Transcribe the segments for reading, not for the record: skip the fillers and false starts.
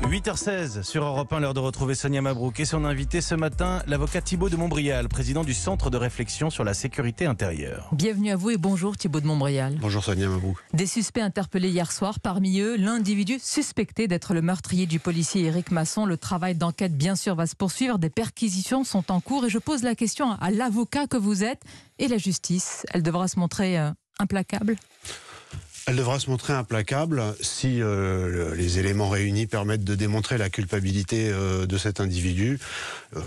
8h16 sur Europe 1, l'heure de retrouver Sonia Mabrouk et son invité ce matin, l'avocat Thibault de Montbrial, président du Centre de réflexion sur la sécurité intérieure. Bienvenue à vous et bonjour Thibault de Montbrial. Bonjour Sonia Mabrouk. Des suspects interpellés hier soir, parmi eux l'individu suspecté d'être le meurtrier du policier Éric Masson. Le travail d'enquête bien sûr va se poursuivre, des perquisitions sont en cours et je pose la question à l'avocat que vous êtes et la justice, elle devra se montrer implacable ? Elle devra se montrer implacable si les éléments réunis permettent de démontrer la culpabilité de cet individu.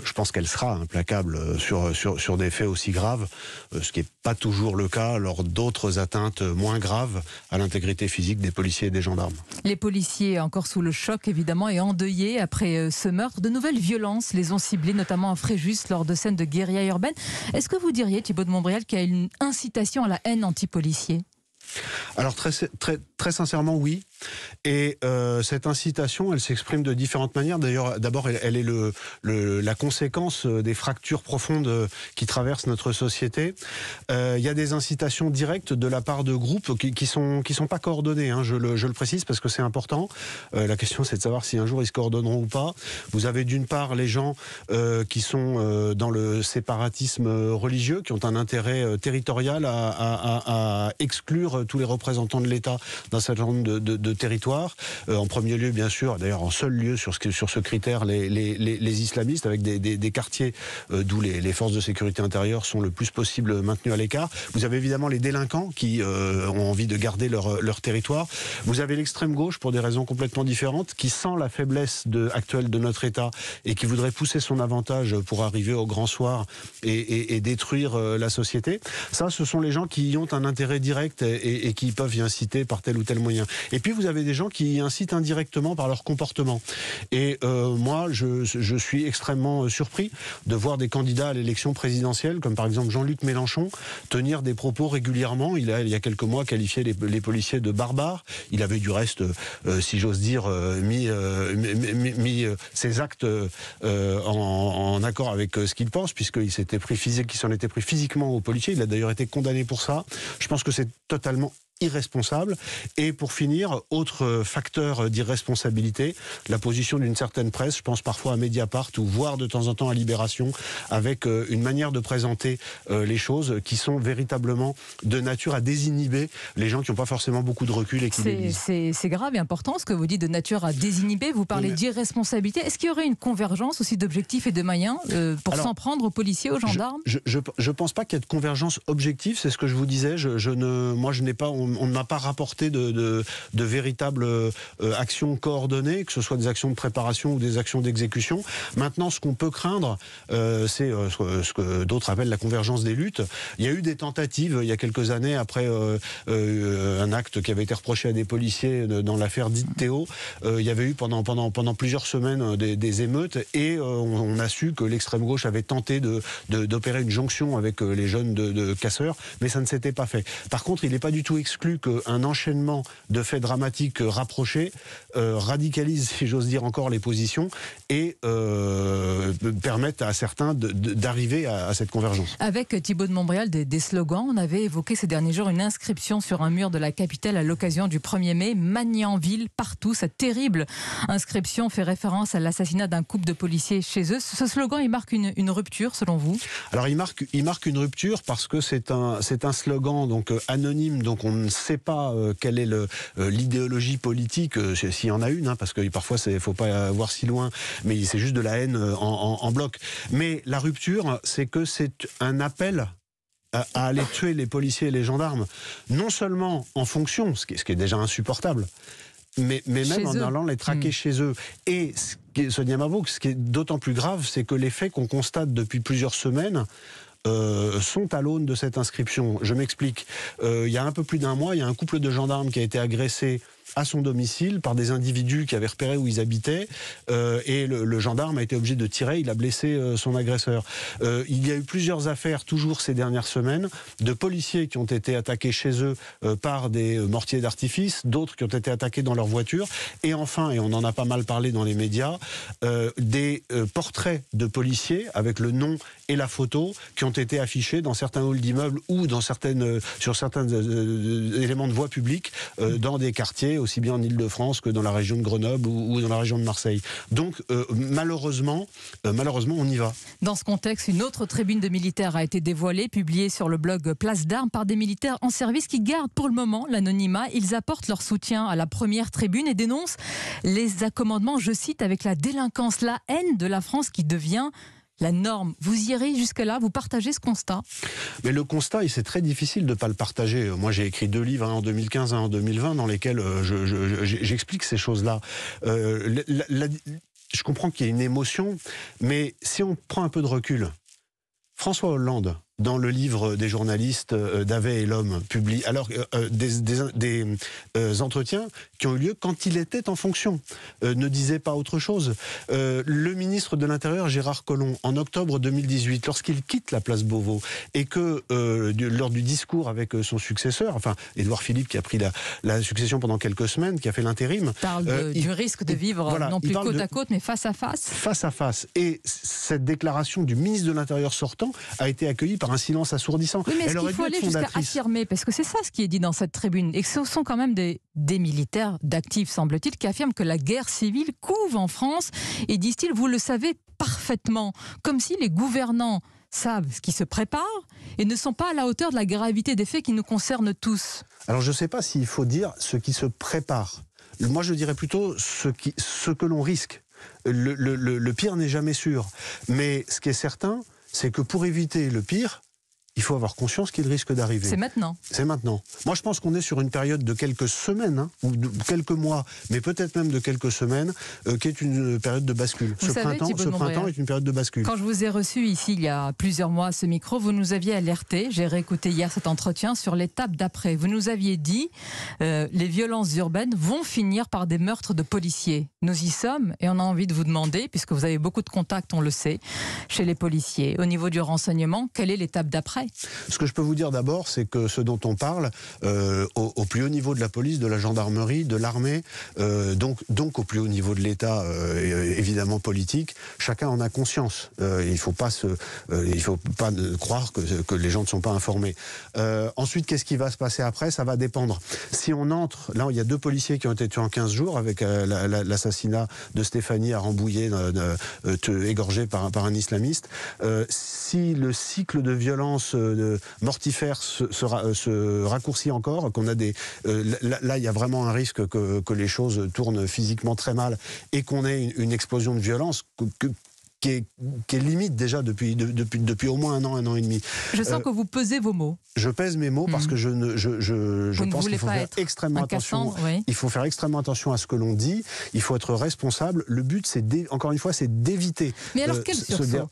Je pense qu'elle sera implacable sur des faits aussi graves, ce qui n'est pas toujours le cas lors d'autres atteintes moins graves à l'intégrité physique des policiers et des gendarmes. Les policiers, encore sous le choc évidemment et endeuillés après ce meurtre, de nouvelles violences les ont ciblés, notamment à Fréjus lors de scènes de guérilla urbaine. Est-ce que vous diriez, Thibault de Montbrial, qu'il y a une incitation à la haine anti-policier ? Alors très sincèrement oui, et cette incitation elle s'exprime de différentes manières. D'ailleurs d'abord elle est la conséquence des fractures profondes qui traversent notre société. Il y a des incitations directes de la part de groupes qui sont pas coordonnés, hein, je le précise parce que c'est important. La question c'est de savoir si un jour ils se coordonneront ou pas. Vous avez d'une part les gens qui sont dans le séparatisme religieux, qui ont un intérêt territorial à exclure tous les représentants de l'État d'un certain nombre de territoires. En premier lieu, bien sûr, d'ailleurs en seul lieu sur ce critère, les islamistes, avec des quartiers d'où les forces de sécurité intérieure sont le plus possible maintenues à l'écart. Vous avez évidemment les délinquants qui ont envie de garder leur territoire. Vous avez l'extrême gauche, pour des raisons complètement différentes, qui sent la faiblesse actuelle de notre État et qui voudrait pousser son avantage pour arriver au grand soir et détruire la société. Ça, ce sont les gens qui y ont un intérêt direct et qui peuvent y inciter par tel ou tel moyen. Et puis vous avez des gens qui y incitent indirectement par leur comportement. Et moi, je suis extrêmement surpris de voir des candidats à l'élection présidentielle, comme par exemple Jean-Luc Mélenchon, tenir des propos régulièrement. Il y a quelques mois qualifié les policiers de barbares. Il avait du reste, si j'ose dire, mis ses actes en accord avec ce qu'il pense, puisqu'il s'en était pris physiquement aux policiers. Il a d'ailleurs été condamné pour ça. Je pense que c'est totalement irresponsable. Et pour finir, autre facteur d'irresponsabilité, la position d'une certaine presse, je pense parfois à Mediapart ou voire de temps en temps à Libération, avec une manière de présenter les choses qui sont véritablement de nature à désinhiber les gens qui n'ont pas forcément beaucoup de recul et qui les lisent. C'est grave et important ce que vous dites, de nature à désinhiber. Vous parlez d'irresponsabilité. Est-ce qu'il y aurait une convergence aussi d'objectifs et de moyens pour s'en prendre aux policiers, aux gendarmes ? Je pense pas qu'il y ait de convergence objective, c'est ce que je vous disais. On ne m'a pas rapporté de véritables actions coordonnées, que ce soit des actions de préparation ou des actions d'exécution. Maintenant, ce qu'on peut craindre, c'est ce que d'autres appellent la convergence des luttes. Il y a eu des tentatives, il y a quelques années, après un acte qui avait été reproché à des policiers dans l'affaire dite Théo. Il y avait eu pendant plusieurs semaines des émeutes et on a su que l'extrême gauche avait tenté d'opérer une jonction avec les jeunes de casseurs, mais ça ne s'était pas fait. Par contre, il n'est pas du tout exclu qu'un enchaînement de faits dramatiques rapprochés radicalise, si j'ose dire encore, les positions et permettent à certains d'arriver à cette convergence. Avec Thibault de Montbrial, des slogans. On avait évoqué ces derniers jours une inscription sur un mur de la capitale à l'occasion du 1er mai, Magnanville, partout. Cette terrible inscription fait référence à l'assassinat d'un couple de policiers chez eux. Ce slogan, il marque une rupture, selon vous ? Alors, il marque une rupture parce que c'est un slogan donc anonyme, donc on ne sait pas quelle est l'idéologie politique, s'il y en a une, hein, parce que parfois il ne faut pas voir si loin, mais c'est juste de la haine en bloc. Mais la rupture, c'est que c'est un appel à aller tuer les policiers et les gendarmes, non seulement en fonction, ce qui est déjà insupportable, mais même en allant les traquer chez eux. Et Sonia Mabrouk, ce qui est d'autant plus grave, c'est que les faits qu'on constate depuis plusieurs semaines sont à l'aune de cette inscription. Je m'explique. Il y a un peu plus d'un mois, il y a un couple de gendarmes qui a été agressé à son domicile par des individus qui avaient repéré où ils habitaient et le gendarme a été obligé de tirer, il a blessé son agresseur. Il y a eu plusieurs affaires, toujours ces dernières semaines, de policiers qui ont été attaqués chez eux par des mortiers d'artifice, d'autres qui ont été attaqués dans leur voiture, et enfin, et on en a pas mal parlé dans les médias, des portraits de policiers avec le nom et la photo qui ont été affichés dans certains halls d'immeubles ou sur certains éléments de voie publique dans des quartiers aussi bien en Île-de-France que dans la région de Grenoble ou dans la région de Marseille. Donc malheureusement, on y va. Dans ce contexte, une autre tribune de militaires a été dévoilée, publiée sur le blog Place d'Armes par des militaires en service qui gardent pour le moment l'anonymat. Ils apportent leur soutien à la première tribune et dénoncent les accommodements, je cite, avec la délinquance, la haine de la France qui devient la norme. Vous irez jusque-là, vous partagez ce constat? Mais le constat, c'est très difficile de ne pas le partager. Moi, j'ai écrit 2 livres, un en 2015, un en 2020, dans lesquels j'explique ces choses-là. Je comprends qu'il y ait une émotion, mais si on prend un peu de recul, François Hollande, dans le livre des journalistes d'Avet et l'Homme, publie alors des entretiens qui ont eu lieu quand il était en fonction, ne disait pas autre chose. Le ministre de l'Intérieur, Gérard Collomb, en octobre 2018, lorsqu'il quitte la place Beauvau, et que lors du discours avec son successeur, enfin Édouard Philippe qui a pris la succession pendant quelques semaines, qui a fait l'intérim, parle du risque de vivre voilà, non plus côte à côte, mais face à face. Face à face. Et cette déclaration du ministre de l'Intérieur sortant a été accueillie par un silence assourdissant. Oui, mais est-ce qu'il faut aller jusqu'à affirmer, parce que c'est ça ce qui est dit dans cette tribune, et que ce sont quand même des militaires d'actifs, semble-t-il, qui affirment que la guerre civile couve en France, et disent-ils, vous le savez parfaitement, comme si les gouvernants savent ce qui se prépare et ne sont pas à la hauteur de la gravité des faits qui nous concernent tous. Alors je ne sais pas s'il faut dire ce qui se prépare. Moi je dirais plutôt ce que l'on risque. Le pire n'est jamais sûr. Mais ce qui est certain, c'est que pour éviter le pire, il faut avoir conscience qu'il risque d'arriver. C'est maintenant. C'est maintenant. Moi, je pense qu'on est sur une période de quelques semaines, ou de quelques mois, mais peut-être même de quelques semaines, qui est une période de bascule. Ce printemps est une période de bascule. Quand je vous ai reçu ici, il y a plusieurs mois, à ce micro, vous nous aviez alerté, j'ai réécouté hier cet entretien, sur l'étape d'après. Vous nous aviez dit, les violences urbaines vont finir par des meurtres de policiers. Nous y sommes, et on a envie de vous demander, puisque vous avez beaucoup de contacts, on le sait, chez les policiers. Au niveau du renseignement, quelle est l'étape d'après ? Ce que je peux vous dire d'abord, c'est que ce dont on parle, au plus haut niveau de la police, de la gendarmerie, de l'armée, donc au plus haut niveau de l'État, évidemment politique, chacun en a conscience. Il ne faut pas croire que les gens ne sont pas informés. Ensuite, qu'est-ce qui va se passer après? Ça va dépendre. Si on entre, là il y a 2 policiers qui ont été tués en 15 jours avec l'assassinat de Stéphanie à Rambouillet, égorgée par un islamiste. Si le cycle de violence mortifère se raccourcit encore, qu'on a là il y a vraiment un risque que les choses tournent physiquement très mal et qu'on ait une explosion de violence qui est limite déjà depuis au moins un an et demi. Je sens que vous pesez vos mots. Je pèse mes mots parce que je pense qu'il faut faire extrêmement attention. Oui. Il faut faire extrêmement attention à ce que l'on dit. Il faut être responsable. Le but, encore une fois, c'est d'éviter. Mais alors quel sursaut,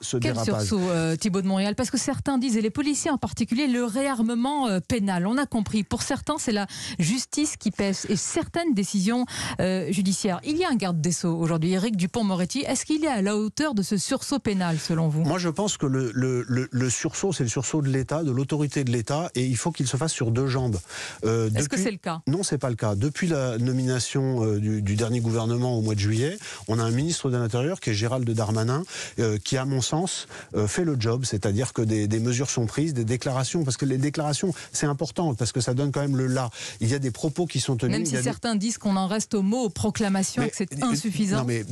Thibault de Montréal? Parce que certains disent, et les policiers en particulier, le réarmement pénal. On a compris. Pour certains, c'est la justice qui pèse et certaines décisions judiciaires. Il y a un garde des Sceaux aujourd'hui, Éric Dupond-Moretti. Est-ce qu'il est à la hauteur de ce sursaut pénal, selon vous? Moi, je pense que le sursaut, c'est le sursaut de l'État, de l'autorité de l'État, et il faut qu'il se fasse sur 2 jambes. Est-ce que c'est le cas? Non, c'est pas le cas. Depuis la nomination du dernier gouvernement au mois de juillet, on a un ministre de l'Intérieur qui est Gérald Darmanin, qui, à mon sens, fait le job, c'est-à-dire que des mesures sont prises, des déclarations, parce que les déclarations, c'est important, parce que ça donne quand même le là. Il y a des propos qui sont tenus. Même si certains disent qu'on en reste aux mots, aux proclamations, et que c'est insuffisant. Non, mais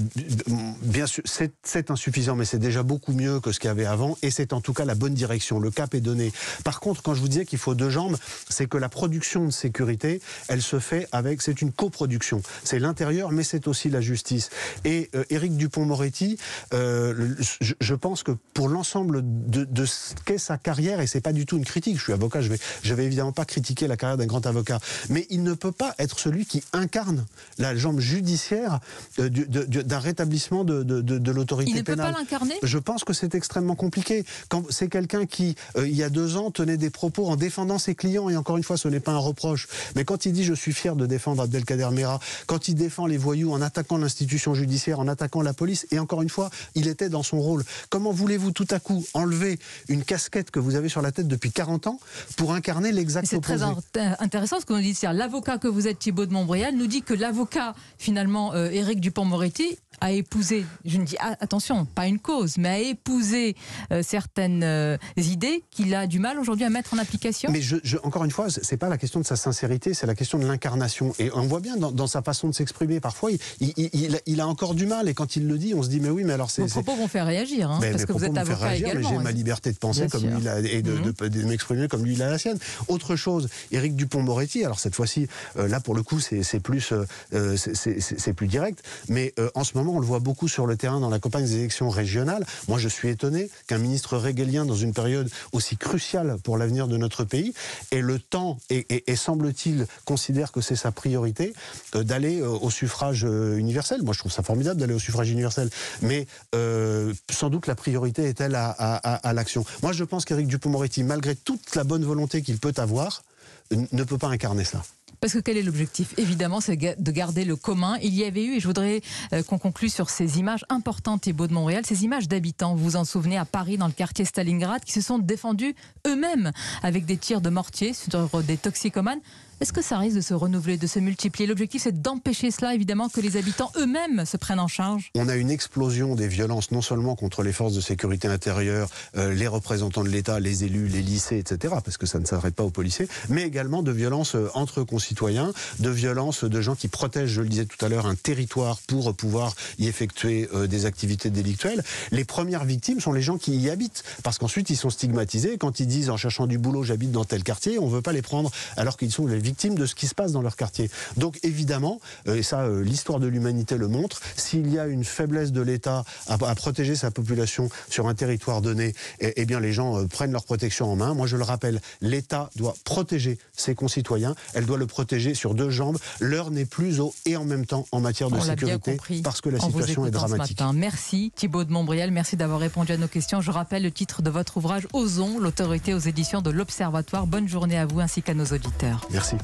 bien sûr, c'est insuffisant, mais c'est déjà beaucoup mieux que ce qu'il y avait avant, et c'est en tout cas la bonne direction. Le cap est donné. Par contre, quand je vous disais qu'il faut 2 jambes, c'est que la production de sécurité, elle se fait c'est une coproduction. C'est l'intérieur, mais c'est aussi la justice. Et Éric Dupond-Moretti, je pense que pour l'ensemble de ce qu'est sa carrière, et c'est pas du tout une critique, je suis avocat, je vais évidemment pas critiquer la carrière d'un grand avocat, mais il ne peut pas être celui qui incarne la jambe judiciaire d'un rétablissement de l'autorité pénale. Il ne peut pas l'incarner ? Je pense que c'est extrêmement compliqué. Quand c'est quelqu'un qui, il y a 2 ans, tenait des propos en défendant ses clients, et encore une fois, ce n'est pas un reproche, mais quand il dit « je suis fier de défendre Abdelkader Mera », quand il défend les voyous en attaquant l'institution judiciaire, en attaquant la police, et encore une fois, il était dans son rôle. Comment voulez-vous tout à coup enlever une casquette que vous avez sur la tête depuis 40 ans pour incarner l'exact opposé? C'est très intéressant ce qu'on nous dit. L'avocat que vous êtes, Thibault de Montbrial, nous dit que l'avocat, finalement, Éric Dupond-Moretti, a épousé, je ne dis attention, pas une cause, mais à épouser certaines idées qu'il a du mal aujourd'hui à mettre en application. Mais encore une fois, c'est pas la question de sa sincérité, c'est la question de l'incarnation. Et on voit bien dans sa façon de s'exprimer, parfois, il a encore du mal. Et quand il le dit, on se dit, mais oui, mais alors c'est... Vos propos vont faire réagir, parce que vous êtes avocat également. Mais j'ai ma liberté de penser comme lui et de m'exprimer comme lui il a la sienne. Autre chose, Éric Dupond-Moretti, alors cette fois-ci, là pour le coup, c'est plus direct, mais en ce moment, on le voit beaucoup sur le terrain dans la campagne des élections régionales. Moi, je suis étonné qu'un ministre régalien, dans une période aussi cruciale pour l'avenir de notre pays, ait le temps et semble-t-il considère que c'est sa priorité d'aller au suffrage universel. Moi, je trouve ça formidable d'aller au suffrage universel, mais sans doute la priorité est-elle à l'action. Moi, je pense qu'Éric Dupond-Moretti, malgré toute la bonne volonté qu'il peut avoir, ne peut pas incarner cela. Parce que quel est l'objectif? Évidemment, c'est de garder le commun. Il y avait eu, et je voudrais qu'on conclue sur ces images importantes, Thibaut de Montbrial, ces images d'habitants, vous vous en souvenez, à Paris, dans le quartier Stalingrad, qui se sont défendus eux-mêmes avec des tirs de mortier sur des toxicomanes. Est-ce que ça risque de se renouveler, de se multiplier? L'objectif, c'est d'empêcher cela, évidemment, que les habitants eux-mêmes se prennent en charge. On a une explosion des violences, non seulement contre les forces de sécurité intérieure, les représentants de l'État, les élus, les lycées, etc., parce que ça ne s'arrête pas aux policiers, mais également de violences entre concitoyens, de violences de gens qui protègent, je le disais tout à l'heure, un territoire pour pouvoir y effectuer des activités délictuelles. Les premières victimes sont les gens qui y habitent, parce qu'ensuite, ils sont stigmatisés. Quand ils disent, en cherchant du boulot, j'habite dans tel quartier, on ne veut pas les prendre, alors qu'ils sont les victimes de ce qui se passe dans leur quartier. Donc évidemment, et ça l'histoire de l'humanité le montre, s'il y a une faiblesse de l'État à protéger sa population sur un territoire donné, eh bien les gens prennent leur protection en main. Moi je le rappelle, l'État doit protéger ses concitoyens, elle doit le protéger sur deux jambes. L'heure n'est plus au et en même temps en matière de sécurité, parce que la situation est dramatique. Merci Thibaut de Montbrial, merci d'avoir répondu à nos questions. Je rappelle le titre de votre ouvrage, Osons, l'autorité aux éditions de l'Observatoire. Bonne journée à vous ainsi qu'à nos auditeurs. Merci.